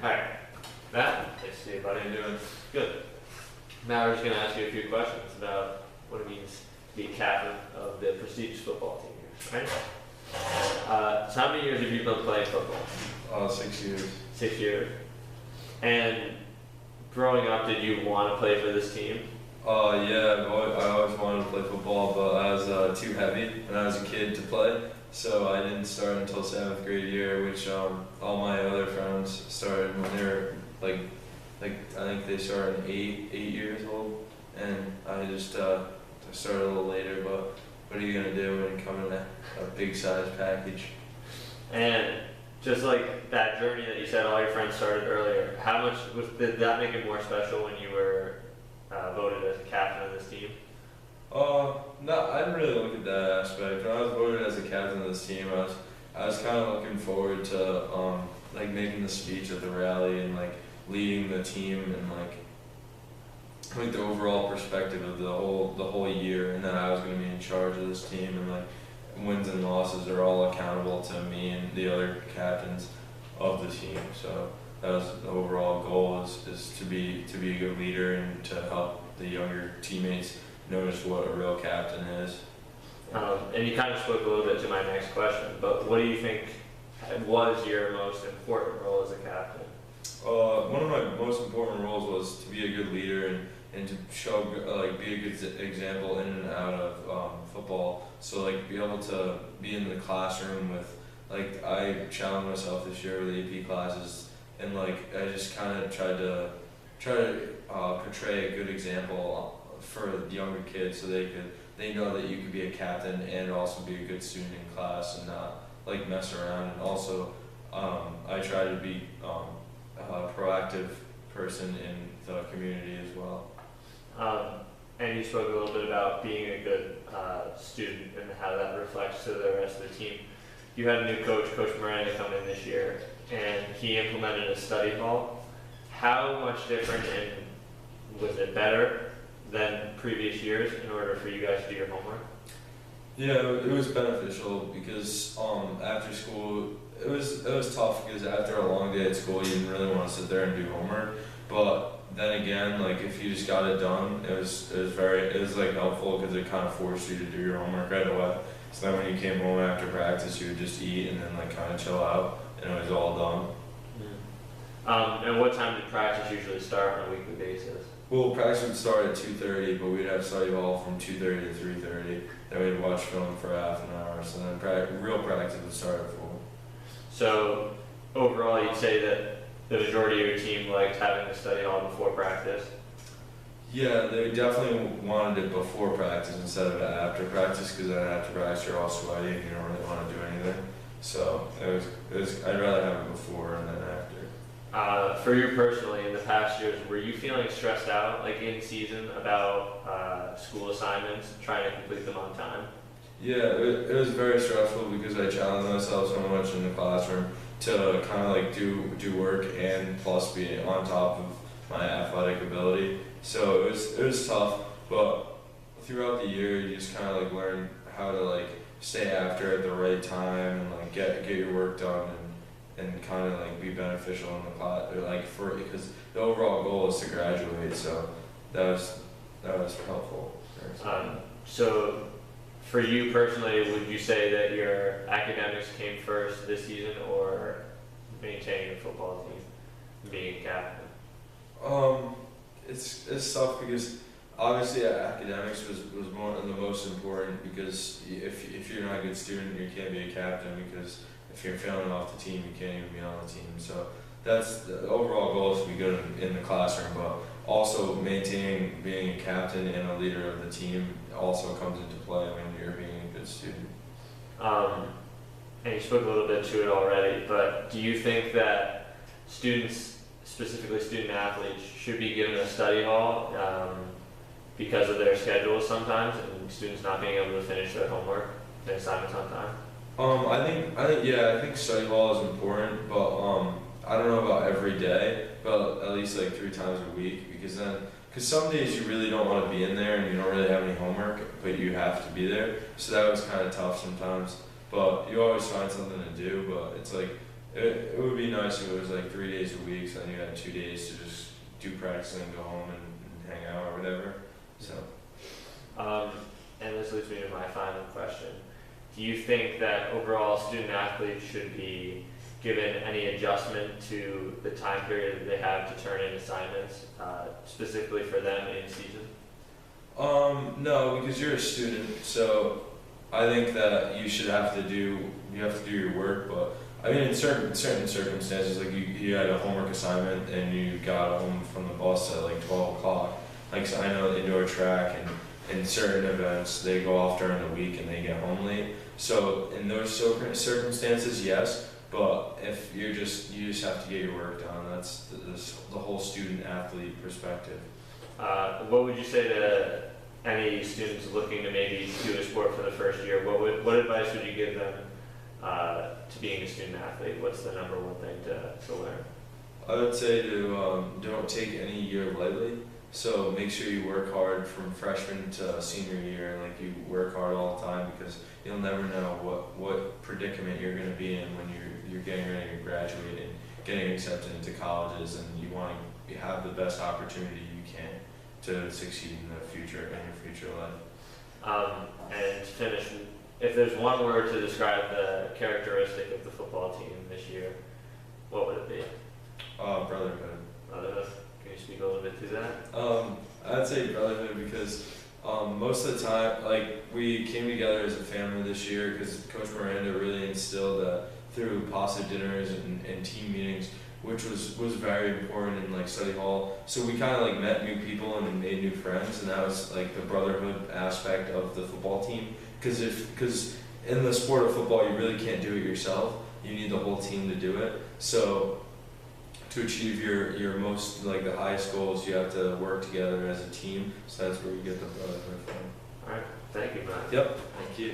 Alright, Matt, nice to see you, buddy. How you doing? Good. Now we're just going to ask you a few questions about what it means to be a captain of the prestigious football team here, right? So how many years have you been playing football? 6 years. 6 years. And growing up, did you want to play for this team? Yeah, I always wanted to play football, but I was too heavy when I was a kid to play, so I didn't start until 7th grade year, which all my other friends started when they were like I think they started 8 years old, and I just started a little later. But what are you gonna do when you come in a big size package? And just like that journey that you said all your friends started earlier, how much did that make it more special when you were voted as a captain of this team? No, I didn't really look at that aspect. When I was voted as a captain of this team, I was kind of looking forward to like making the speech at the rally and like leading the team and like the overall perspective of the whole year, and that I was going to be in charge of this team, and like wins and losses are all accountable to me and the other captains of the team. So that was the overall goal is to be a good leader and to help the younger teammates notice what a real captain is. And you kind of spoke a little bit to my next question, but what do you think was your most important role as a captain? One of my most important roles was to be a good leader and to show be a good example in and out of football. So like be able to be in the classroom with I challenged myself this year with AP classes, and like I just kind of tried to portray a good example for the younger kids, so they know that you could be a captain and also be a good student in class and not like mess around. And also I try to be a proactive person in the community as well. And you spoke a little bit about being a good student and how that reflects to the rest of the team. You had a new coach, Coach Miranda, come in this year, and he implemented a study hall. How much different and was it better than previous years in order for you guys to do your homework? Yeah, it was beneficial because after school it was tough because after a long day at school you didn't really want to sit there and do homework. But then again, like if you just got it done, it was like helpful because it kind of forced you to do your homework right away. So then when you came home after practice, you would just eat and then like kind of chill out, and it was all done. And what time did practice usually start on a weekly basis? Well, practice would start at 2:30, but we'd have study hall from 2:30 to 3:30. Then we'd watch film for half an hour. So then real practice would start at 4. So overall, you'd say that the majority of your team liked having the study hall before practice? Yeah, they definitely wanted it before practice instead of after practice, because then after practice you're all sweaty and you don't really want to do anything. So it was I'd rather have it before and then after. For you personally, in the past years, were you feeling stressed out, like in season, about school assignments, trying to complete them on time? Yeah, it was very stressful because I challenged myself so much in the classroom to kind of like do work and plus be on top of my athletic ability. So it was tough, but throughout the year you just kind of like learn how to like stay after at the right time and like get your work done and kind of like be beneficial in the class, because the overall goal is to graduate. So that was helpful. So for you personally, would you say that your academics came first this season, or maintaining the football team, being a captain? It's tough because obviously academics was more the most important, because if you're not a good student you can't be a captain, because if you're failing off the team you can't even be on the team. So that's the overall goal, is to be good in the classroom, but also maintaining being a captain and a leader of the team also comes into play when you're being a good student. And you spoke a little bit to it already, but do you think that students, specifically student athletes, should be given a study hall because of their schedules sometimes, and students not being able to finish their homework, their assignments on time? I think study hall is important, but I don't know about every day, but at least like 3 times a week, because some days you really don't want to be in there and you don't really have any homework, but you have to be there. So that was kind of tough sometimes, but you always find something to do. But it's like it would be nice if it was like 3 days a week, so then you had 2 days to just do practice and then go home and hang out or whatever. So. And this leads me to my final question. Do you think that overall student athletes should be given any adjustment to the time period that they have to turn in assignments, specifically for them in season? No, because you're a student, so I think that you have to do your work, but I mean, in certain circumstances, like you had a homework assignment and you got home from the bus at like 12 o'clock. Like, so I know indoor track and in certain events, they go off during the week and they get home late. So in those circumstances, yes. But if you just have to get your work done. That's the whole student athlete perspective. What would you say to any students looking to maybe do a sport for the first year? What advice would you give them to being a student athlete? What's the number one thing to learn? I would say to don't take any year lightly. So make sure you work hard from freshman to senior year, and like you work hard all the time, because you'll never know what predicament you're going to be in when you're getting ready to graduate and getting accepted into colleges, and you want to have the best opportunity you can to succeed in your future life. And to finish, if there's one word to describe the characteristic of the football team this year, what would it be? Brotherhood. Brotherhood. Can you speak a little bit to that? I'd say brotherhood because most of the time, like, we came together as a family this year because Coach Miranda really instilled that through pasta dinners and team meetings, which was very important in like study hall. So we kind of like met new people and made new friends, and that was like the brotherhood aspect of the football team. Because in the sport of football, you really can't do it yourself. You need the whole team to do it. So to achieve your most, like, the highest goals, you have to work together as a team. So that's where you get the brotherhood from. All right. Thank you, Matt. Yep. Thank you.